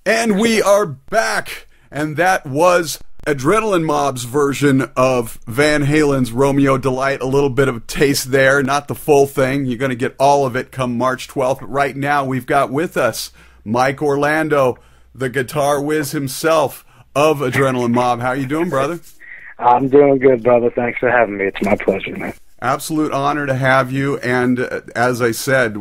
And we are back, and that was Adrenaline Mob's version of Van Halen's Romeo Delight. A little bit of a taste there, not the full thing. You're going to get all of it come March 12th. But right now, we've got with us Mike Orlando, the guitar whiz himself of Adrenaline Mob. How you doing, brother? I'm doing good, brother. Thanks for having me. It's my pleasure, man. Absolute honor to have you. And as I said,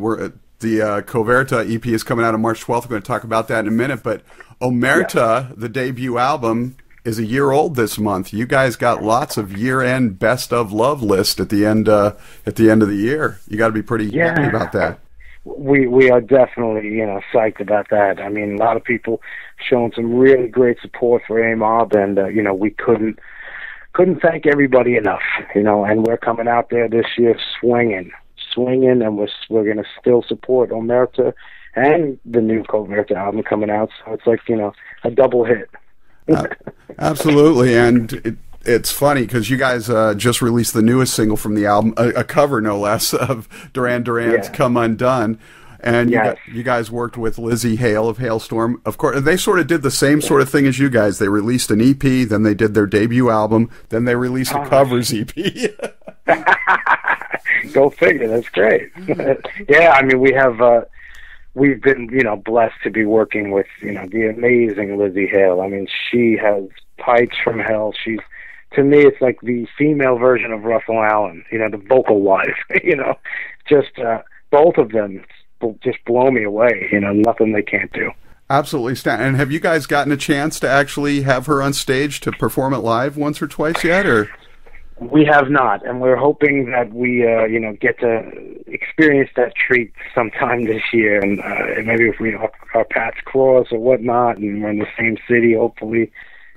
the Coverta EP is coming out on March 12th. We're going to talk about that in a minute. But Omerta, the debut album, is a year old this month. You guys got lots of year-end best of love list at the end of the year. You got to be pretty happy about that. We are definitely psyched about that. I mean, a lot of people showing some really great support for A-Mob, and we couldn't thank everybody enough. And we're coming out there this year swinging, and we're going to still support Omerta and the new Coverta album coming out. So it's like a double hit. Absolutely, and it's funny because you guys just released the newest single from the album, a cover no less of Duran Duran's "Come Undone," and you guys worked with Lizzie Hale of Hailstorm. Of course, they sort of did the same sort of thing as you guys. They released an EP, then they did their debut album, then they released a covers EP. Go figure. That's great. Yeah, I mean, we've been, blessed to be working with, the amazing Lizzie Hale. I mean, she has pipes from hell. To me, it's like the female version of Russell Allen, the vocal wife, just both of them just blow me away, nothing they can't do. Absolutely. And have you guys gotten a chance to actually have her on stage to perform it live once or twice yet, or? We have not, and we're hoping that we, get to experience that treat sometime this year, and maybe if our paths cross or whatnot, and we're in the same city, hopefully,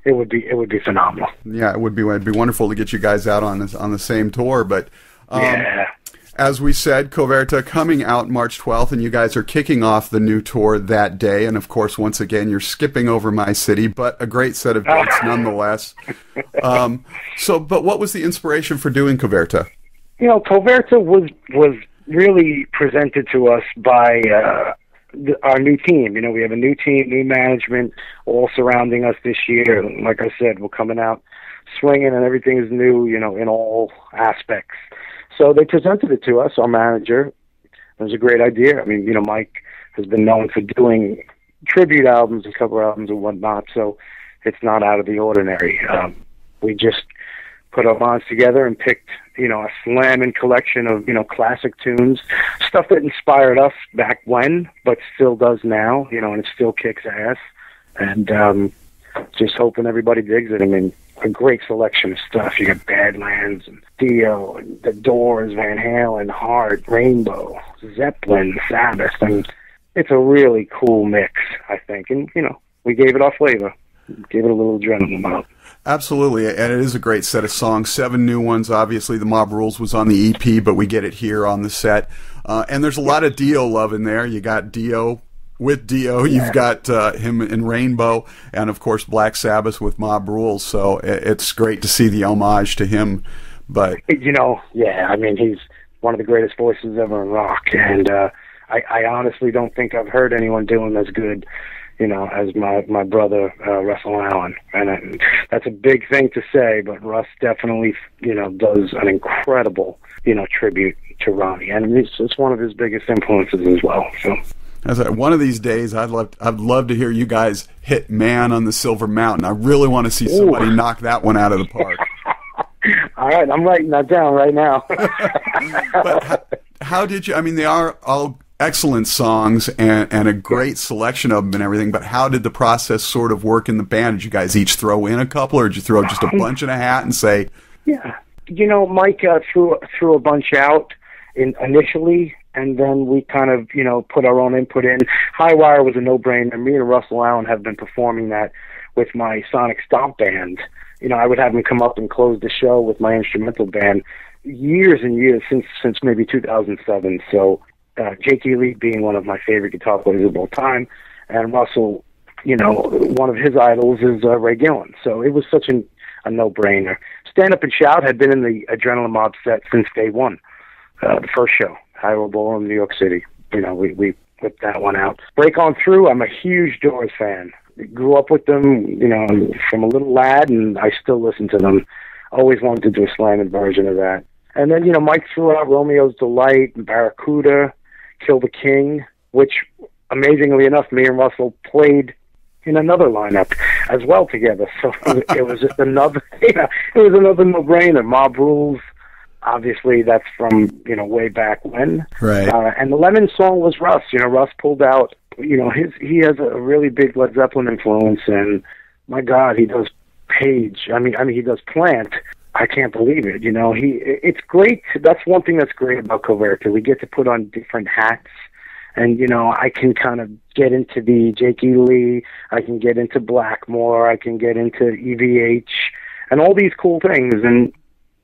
it would be phenomenal. Yeah, it'd be wonderful to get you guys out on the same tour. But as we said, Coverta coming out March 12th, and you guys are kicking off the new tour that day. And of course, once again, you're skipping over my city, but a great set of dates nonetheless. But what was the inspiration for doing Coverta? Coverta was really presented to us by our new team. We have a new team, new management, all surrounding us this year. Like I said, we're coming out swinging, and everything is new, in all aspects. So they presented it to us, our manager. It was a great idea. I mean, Mike has been known for doing tribute albums and cover albums and whatnot, so it's not out of the ordinary. We just put our minds together and picked, a slamming collection of, classic tunes, stuff that inspired us back when, but still does now, and it still kicks ass. And just hoping everybody digs it. I mean, a great selection of stuff. You got Badlands and Dio and The Doors, Van Halen, Heart, Rainbow, Zeppelin, Sabbath. And it's a really cool mix, I think. And, we gave it our flavor. Gave it a little adrenaline mob. Absolutely, and it is a great set of songs. 7 new ones. Obviously, the Mob Rules was on the EP, but we get it here on the set. And there's a lot of Dio love in there. You got Dio with Dio. You've got him in Rainbow, and of course Black Sabbath with Mob Rules. So it's great to see the homage to him. But I mean, he's one of the greatest voices ever in rock, and I honestly don't think I've heard anyone doing as good, as my brother Russell Allen. And that's a big thing to say, but Russ definitely does an incredible tribute to Ronnie, and it's one of his biggest influences as well. So. One of these days, I'd love to hear you guys hit "Man on the Silver Mountain." I really want to see somebody knock that one out of the park. All right, I'm writing that down right now. But how did you? I mean, they are all excellent songs and a great selection of them and everything. But how did the process sort of work in the band? Did you guys each throw in a couple, or did you throw just a bunch in a hat and say? Yeah, Mike threw a bunch out initially. And then we kind of, put our own input in. High Wire was a no-brainer. Me and Russell Allen have been performing that with my Sonic Stomp band. I would have him come up and close the show with my instrumental band years and years, since maybe 2007. So Jake Ely being one of my favorite guitar players of all time, and Russell, one of his idols is Ray Gillan. So it was such a no-brainer. Stand Up and Shout had been in the Adrenaline Mob set since day one, the first show. Iowa Ballroom, New York City. We whip that one out. Break On Through, I'm a huge Doors fan. Grew up with them, you know, from a little lad, and I still listen to them. Always wanted to do a slamming version of that. And then, you know, Mike threw out Romeo's Delight, Barracuda, Kill the King, which, amazingly enough, me and Russell played in another lineup as well together. So it was just another, you know, it was another no-brainer. Mob Rules, obviously that's from, you know, way back when. Right. And the Lemon song was Russ. You know, Russ pulled out, you know, he has a really big Led Zeppelin influence, and my God, he does Page. I mean, he does Plant. I can't believe it. You know, it's great. That's one thing that's great about Coverta. We get to put on different hats. And, you know, I can kind of get into the Jake E. Lee, I can get into Blackmore, I can get into EVH, and all these cool things. And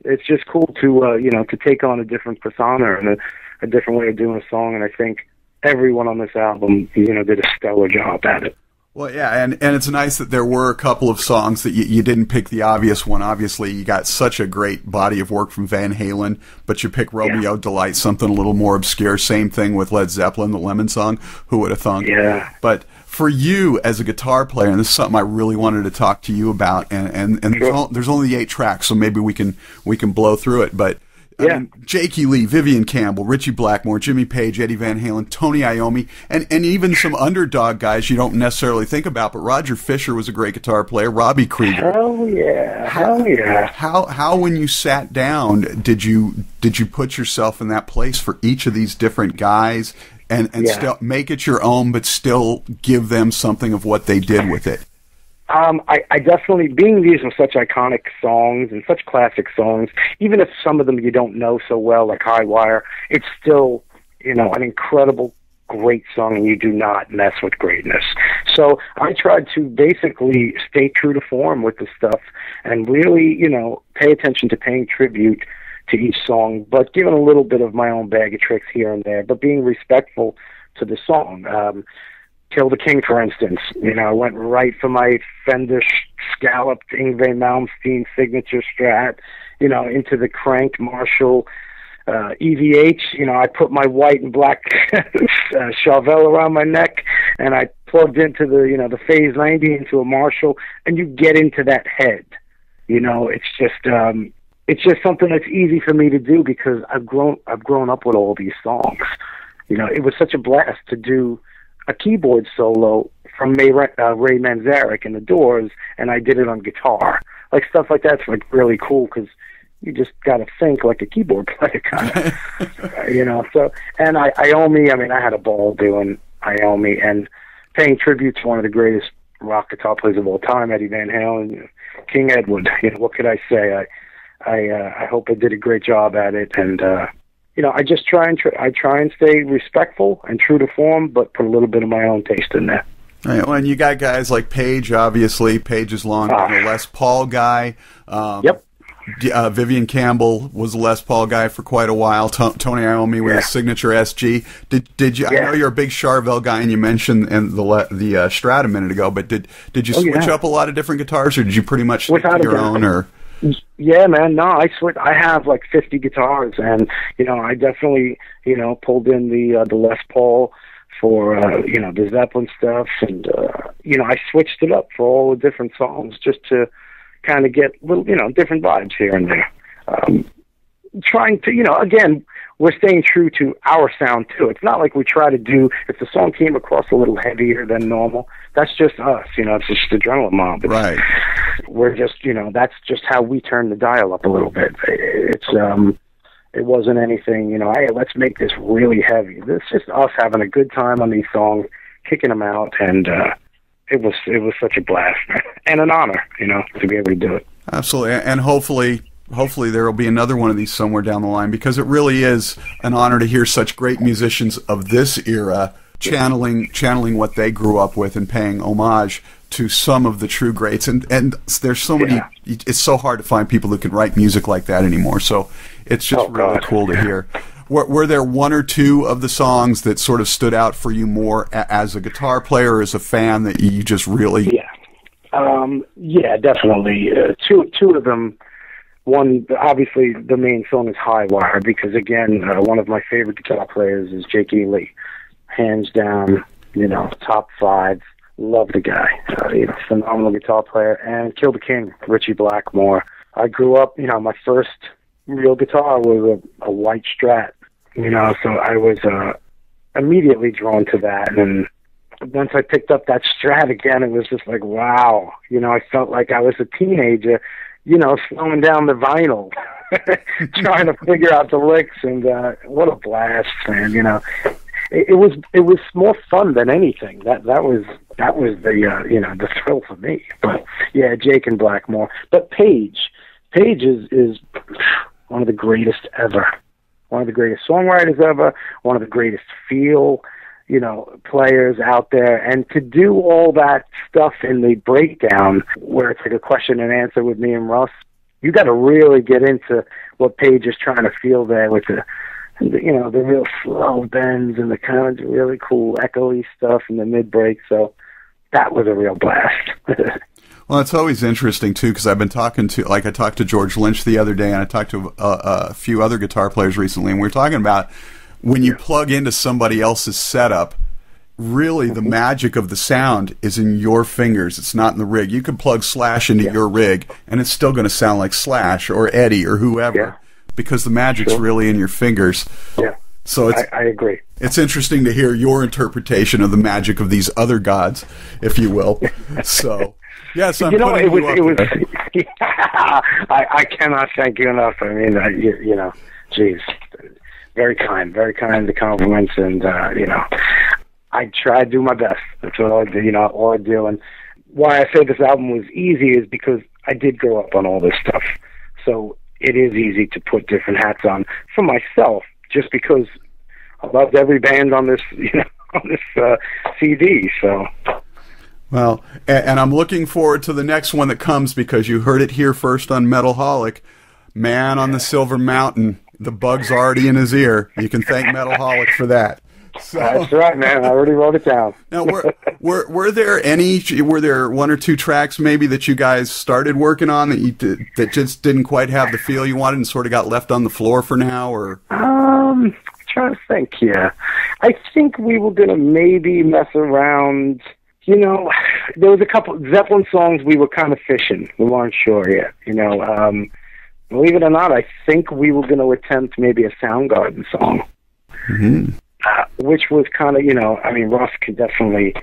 it's just cool to, you know, to take on a different persona and a different way of doing a song. And I think everyone on this album, you know, did a stellar job at it. Well, yeah, and it's nice that there were a couple of songs that you didn't pick the obvious one. Obviously, you got such a great body of work from Van Halen, but you pick Romeo Delight, something a little more obscure. Same thing with Led Zeppelin, the Lemon song. Who would have thunk? Yeah. But for you as a guitar player, and this is something I really wanted to talk to you about, and Sure. there's only 8 tracks, so maybe we can blow through it, but. Yeah. I mean, Jake E. Lee, Vivian Campbell, Richie Blackmore, Jimmy Page, Eddie Van Halen, Tony Iommi, and even some underdog guys you don't necessarily think about, but Roger Fisher was a great guitar player, Robbie Krieger. Hell yeah. How when you sat down did you put yourself in that place for each of these different guys and still make it your own, but still give them something of what they did with it? I definitely, being these are such iconic songs and such classic songs, even if some of them you don't know so well, like High Wire, it's still, you know, an incredible, great song, and you do not mess with greatness. So I tried to basically stay true to form with the stuff and really, you know, pay attention to paying tribute to each song, but giving a little bit of my own bag of tricks here and there, but being respectful to the song. Kill the King, for instance. You know, I went right for my Fender scalloped Yngwie Malmsteen signature Strat, you know, into the Crank Marshall EVH. You know, I put my white and black Chauvel around my neck, and I plugged into the, you know, the Phase 90 into a Marshall, and you get into that head. You know, it's just something that's easy for me to do because I've grown up with all these songs. You know, it was such a blast to do a keyboard solo from Ray Manzarek in the Doors, and I did it on guitar. Like, stuff like that's like really cool because you just got to think like a keyboard player, kind of, you know. So, and Iommi, I mean, I had a ball doing Iommi and paying tribute to one of the greatest rock guitar players of all time, Eddie Van Halen, King Edward. You know, what could I say? I hope I did a great job at it, and you know, I just try and stay respectful and true to form, but put a little bit of my own taste in there. Right. Well, and you got guys like Page, obviously. Page is long been a Les Paul guy. Yep. Vivian Campbell was a Les Paul guy for quite a while. Tony Iommi with his signature SG. Did you? I know you're a big Charvel guy, and you mentioned the Strat a minute ago. But did you switch up a lot of different guitars, or did you pretty much stick to your own? Or yeah, man. No, I have like 50 guitars, and you know, I definitely, you know, pulled in the Les Paul for you know, the Zeppelin stuff, and you know, I switched it up for all the different songs just to kind of get little, you know, different vibes here and there. Trying to, you know, again, we're staying true to our sound too. It's not like we try to do, if the song came across a little heavier than normal, that's just us, you know, it's just Adrenaline Mob. Right. We're just, you know, that's just how we turn the dial up a little bit. It wasn't anything, you know, hey, let's make this really heavy. It's just us having a good time on these songs, kicking them out, and it was such a blast and an honor, you know, to be able to do it. Absolutely, and hopefully there will be another one of these somewhere down the line, because it really is an honor to hear such great musicians of this era channeling what they grew up with and paying homage to some of the true greats. And there's so many. It's so hard to find people who can write music like that anymore. So it's just really cool to hear. Were there one or two of the songs that sort of stood out for you more as a guitar player or as a fan that you just really? Yeah, definitely. Two of them. One, obviously, the main song is High Wire, because, again, one of my favorite guitar players is Jake E. Lee. hands down, top 5. Love the guy. Phenomenal guitar player. And Kill the King, Richie Blackmore. I grew up, my first real guitar was a white Strat, so I was immediately drawn to that. And once I picked up that Strat again, it was just like, wow. I felt like I was a teenager, slowing down the vinyl, trying to figure out the licks, and what a blast, man, It was more fun than anything. That was the the thrill for me. But yeah, Jake and Blackmore. But Page is one of the greatest ever. One of the greatest songwriters ever. One of the greatest feel, players out there. And to do all that stuff in the breakdown, where it's like a question and answer with me and Russ, you got to really get into what Page is trying to feel there with the real slow bends and the kind of really cool echoey stuff in the mid break. So that was a real blast. Well, it's always interesting too, because I've been talking to, I talked to George Lynch the other day, and I talked to a few other guitar players recently, and we were talking about when you plug into somebody else's setup, really the magic of the sound is in your fingers. It's not in the rig. You can plug Slash into your rig, and it's still going to sound like Slash or Eddie or whoever, because the magic's really in your fingers. Yeah. So I agree. It's interesting to hear your interpretation of the magic of these other gods, if you will. So, yes, I'm putting you up there. I cannot thank you enough. I mean, geez, very kind to compliments, and I try to do my best. That's what I do. All I do, and why I say this album was easy is because I did grow up on all this stuff, so it is easy to put different hats on for myself, just because I loved every band on this, on this CD. So. Well, and I'm looking forward to the next one that comes, because you heard it here first on Metalholic. Man on the Silver Mountain. The bug's already in his ear. You can thank Metalholic for that. So, that's right, man. I already wrote it down. Now, were there one or two tracks maybe that you guys started working on that just didn't quite have the feel you wanted and sort of got left on the floor for now, or? Trying to think. Yeah, I think we were gonna maybe mess around. There was a couple Zeppelin songs we were kind of fishing. We weren't sure yet. Believe it or not, I think we were going to attempt maybe a Soundgarden song. Mm-hmm. Which was kind of, Russ can definitely,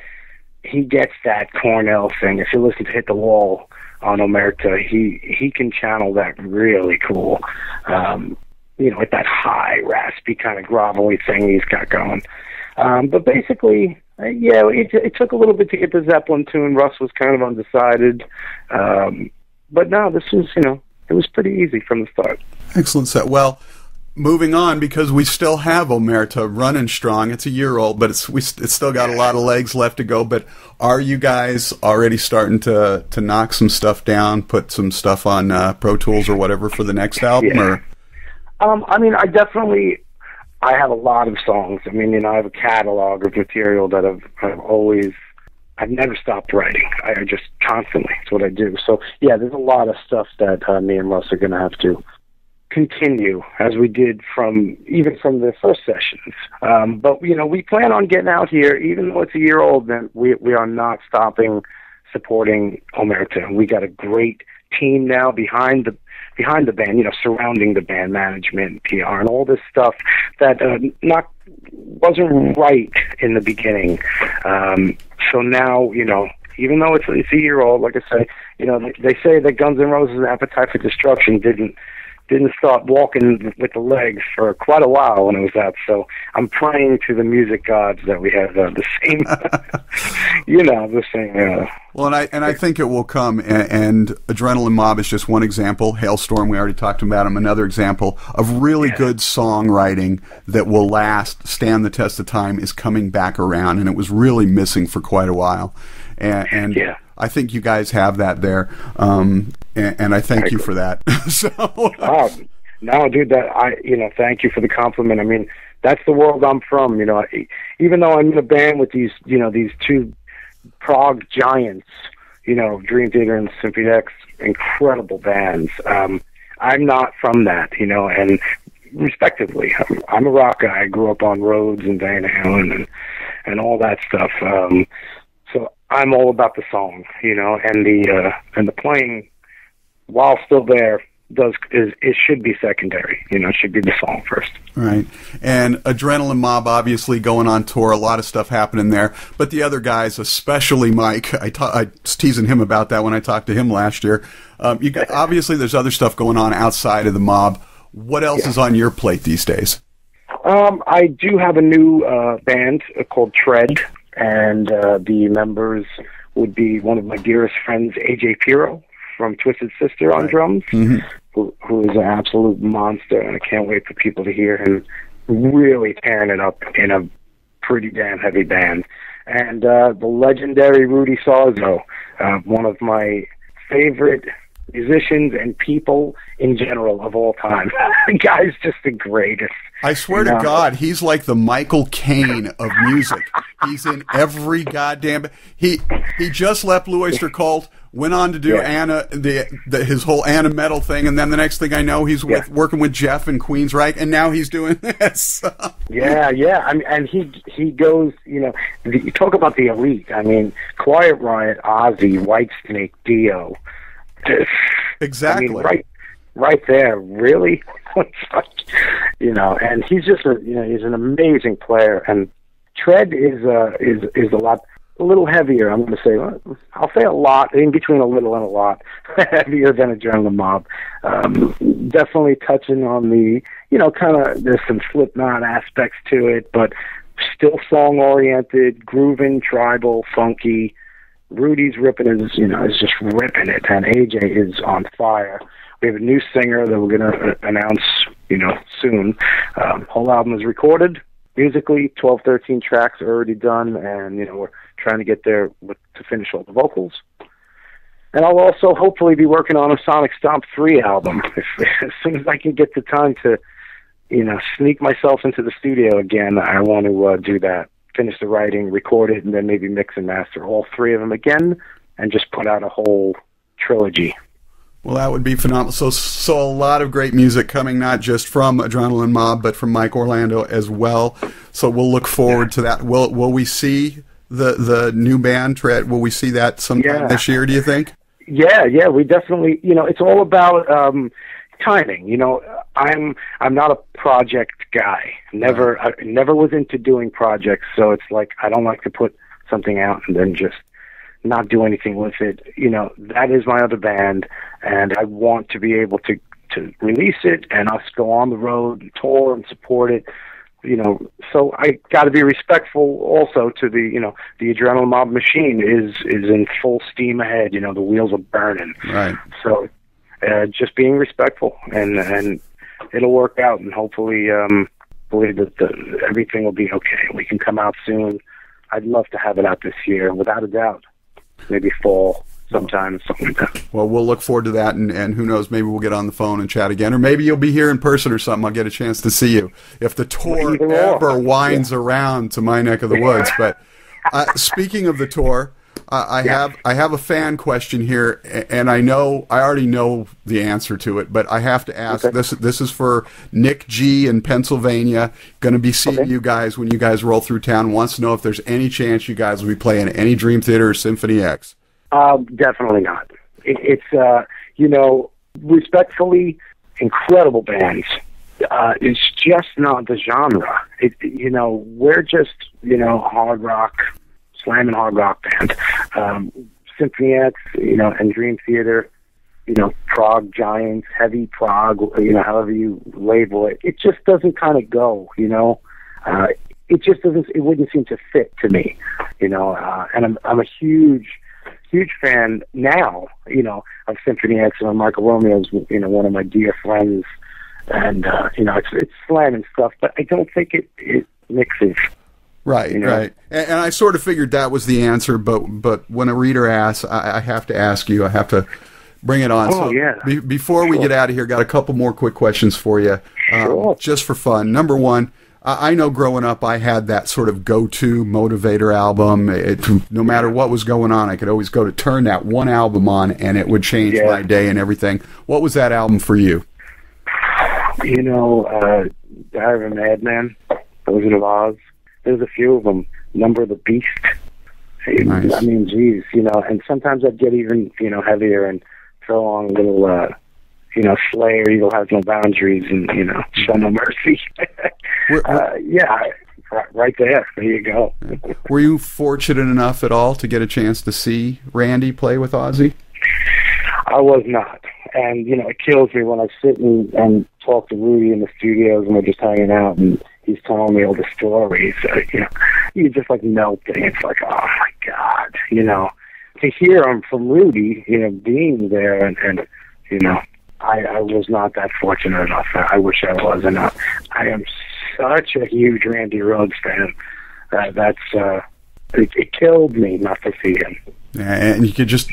he gets that Cornell thing. If you listen to Hit the Wall on Omerta, he can channel that really cool, with that high, raspy, kind of grovelly thing he's got going. But basically, it took a little bit to get the Zeppelin tune. Russ was kind of undecided. But no, this was, it was pretty easy from the start. Excellent set. Well, moving on, because we still have Omerta running strong. It's a year old, but it's still got a lot of legs left to go. But are you guys already starting to knock some stuff down, put some stuff on Pro Tools or whatever for the next album? Yeah. Or? I have a lot of songs. I have a catalog of material that I've never stopped writing. I just constantly, it's what I do. So yeah, there's a lot of stuff that me and Russ are going to have to continue, as we did even from the first sessions. But we plan on getting out here, even though it's a year old. Then we are not stopping supporting Omerta. We got a great team now behind the band, surrounding the band, management, PR, and all this stuff that wasn't right in the beginning. So now, even though it's a year old, like I say, they say that Guns N' Roses' Appetite for Destruction didn't start walking with the legs for quite a while when it was out. So I'm praying to the music gods that we have the same, the same. Well, and I think it will come. And Adrenaline Mob is just one example. Hailstorm, we already talked about him. Another example of really good songwriting that will stand the test of time is coming back around, and it was really missing for quite a while. And I think you guys have that there, and I thank you for that. No, dude, thank you for the compliment. That's the world I'm from. Even though I'm in a band with these two prog giants, Dream Theater and Symphony X, incredible bands. I'm not from that, and respectively, I'm a rock guy. I grew up on Rhodes and Van Halen, and all that stuff. So I'm all about the song, and the playing while still there it should be secondary. It should be the song first. Right. And Adrenaline Mob obviously going on tour, a lot of stuff happening there. But the other guys, especially Mike, I was teasing him about that when I talked to him last year. Obviously there's other stuff going on outside of the Mob. What else is on your plate these days? I do have a new band called Tread, and the members would be one of my dearest friends, AJ Piro from Twisted Sister on drums, who is an absolute monster, and I can't wait for people to hear him really tearing it up in a pretty damn heavy band. And the legendary Rudy Sarzo, one of my favorite musicians and people in general of all time. The guy's just the greatest. I swear to God, he's like the Michael Caine of music. He's in every goddamn... He just left Blue Oyster Cult, went on to do Anna, his whole Anna Metal thing, and then the next thing I know, he's working with Jeff and Queensryche, and now he's doing this. Yeah. I mean, and he goes, you talk about the elite. I mean, Quiet Riot, Ozzy, Whitesnake, Dio. Exactly. I mean, right there, really. And he's just he's an amazing player. And Tread is a little heavier. I'm going to say, I'll say a lot, in between a little and a lot, heavier than Adrenaline Mob. Definitely touching on the, kind of, there's some Slipknot aspects to it, but still song oriented, grooving, tribal, funky. Rudy's ripping is just ripping it, and AJ is on fire. We have a new singer that we're going to announce, soon. Whole album is recorded musically. 12, 13 tracks are already done, and we're trying to get there to finish all the vocals. And I'll also hopefully be working on a Sonic Stomp 3 album as soon as I can get the time to, sneak myself into the studio again. I want to do that. Finish the writing, record it, and then maybe mix and master all three of them again, and just put out a whole trilogy. Well, that would be phenomenal. So a lot of great music coming, not just from Adrenaline Mob, but from Mike Orlando as well. So we'll look forward to that. Will we see the new band Tread? Will we see that sometime this year, do you think? Yeah, we definitely. It's all about timing. I'm not a project guy. I never was into doing projects, so it's like I don't like to put something out and then just not do anything with it. That is my other band, and I want to be able to release it and us go on the road and tour and support it. So I got to be respectful also to the Adrenaline Mob machine is in full steam ahead. The wheels are burning. Right. So just being respectful, and it'll work out, and hopefully believe that everything will be okay. We can come out soon. I'd love to have it out this year, without a doubt. Maybe fall sometime, something like that. Well, we'll look forward to that, and who knows, maybe we'll get on the phone and chat again, or maybe you'll be here in person or something. I'll get a chance to see you if the tour ever winds around to my neck of the woods. But speaking of the tour, I have a fan question here, and I already know the answer to it, but I have to ask. Okay. This is for Nick G in Pennsylvania. Going to be seeing you guys when you guys roll through town. Wants to know if there's any chance you guys will be playing any Dream Theater or Symphony X. Definitely not. It's respectfully, incredible bands. It's just not the genre. We're just hard rock. Slamming hard rock band. Symphony X, and Dream Theater, prog giants, heavy prog, however you label it. It just doesn't kind of go, it just doesn't, it wouldn't seem to fit to me, and I'm a huge fan now, of Symphony X, and Michael Romeo's, one of my dear friends, and, it's slamming stuff, but I don't think it mixes. Right, right. And I sort of figured that was the answer, but when a reader asks, I have to ask you. I have to bring it on. Oh, yeah. Before we get out of here, got a couple more quick questions for you, just for fun. Number one, I know growing up I had that sort of go-to motivator album. No matter what was going on, I could always go to turn that one album on, and it would change my day and everything. What was that album for you? Diary of a Madman, Wizard of Oz. There's a few of them. Number of the Beast. Nice. I mean, geez, and sometimes I'd get even, heavier and throw on a little, Slayer, Evil Has No Boundaries, and, Show No Mercy. Right there. There you go. Were you fortunate enough at all to get a chance to see Randy play with Ozzy? I was not. And, it kills me when I sit and talk to Rudy in the studios and we're just hanging out and he's telling me all the stories. You just like melting. It's like, oh my God, to hear him from Rudy, being there and I was not that fortunate enough. I wish I was. And I am such a huge Randy Rhoads fan. It killed me not to see him. Yeah, and you could just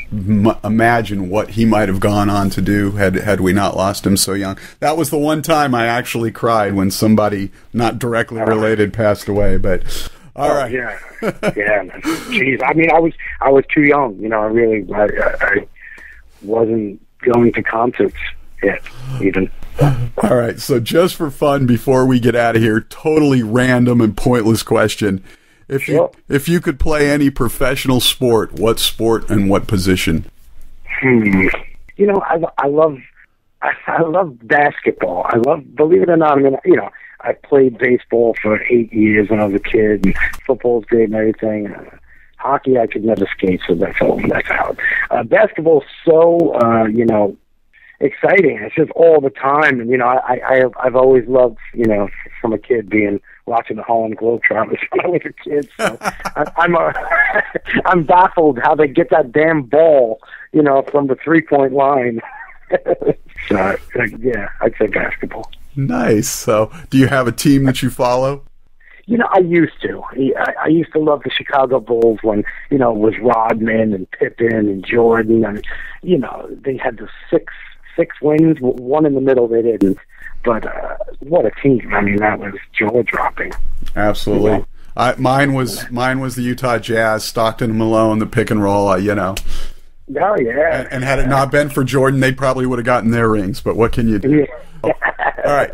imagine what he might have gone on to do had we not lost him so young. That was the one time I actually cried when somebody not directly related passed away. But all right, yeah, man. Jeez, I mean, I was too young. I wasn't going to concerts yet, even. All right, so just for fun, before we get out of here, totally random and pointless question. If you could play any professional sport, what sport and what position? I love basketball. Believe it or not, I played baseball for 8 years when I was a kid, and football's great and everything. Hockey, I could never skate, so that's out. Basketball's so, exciting. It's just all the time, and I've always loved, from a kid watching the Harlem Globetrotters when I was a kid. So I'm baffled how they get that damn ball, from the 3-point line. So yeah, I'd say basketball. Nice. So, do you have a team that you follow? I used to. I used to love the Chicago Bulls when, it was Rodman and Pippen and Jordan, and they had the six wins, one in the middle they didn't. But what a team! I mean, that was jaw-dropping. Absolutely. Mine was the Utah Jazz, Stockton and Malone, the pick and roll. Oh yeah. And had it not been for Jordan, they probably would have gotten their rings. But what can you do? Yeah. All right.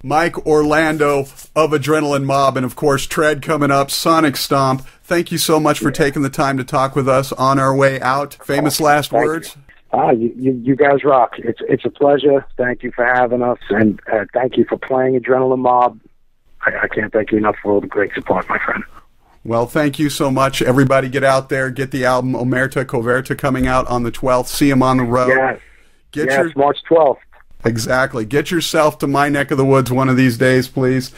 Mike Orlando of Adrenaline Mob, and of course Tread coming up, Sonic Stomp. Thank you so much for taking the time to talk with us on our way out. Famous last words? You guys rock. It's a pleasure. Thank you for having us, and thank you for playing Adrenaline Mob. I can't thank you enough for all the great support, my friend. Well, thank you so much. Everybody get out there, get the album Omerta Coverta coming out on the 12th. See them on the road. Yes, March 12th. Exactly. Get yourself to my neck of the woods one of these days, please,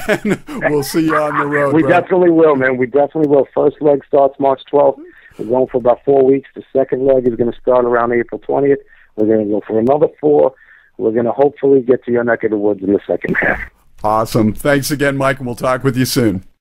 and we'll see you on the road. We definitely will, man. We definitely will. First leg starts March 12th. We're going for about 4 weeks. The second leg is going to start around April 20th. We're going to go for another 4. We're going to hopefully get to your neck of the woods in the second half. Awesome. Thanks again, Mike, and we'll talk with you soon.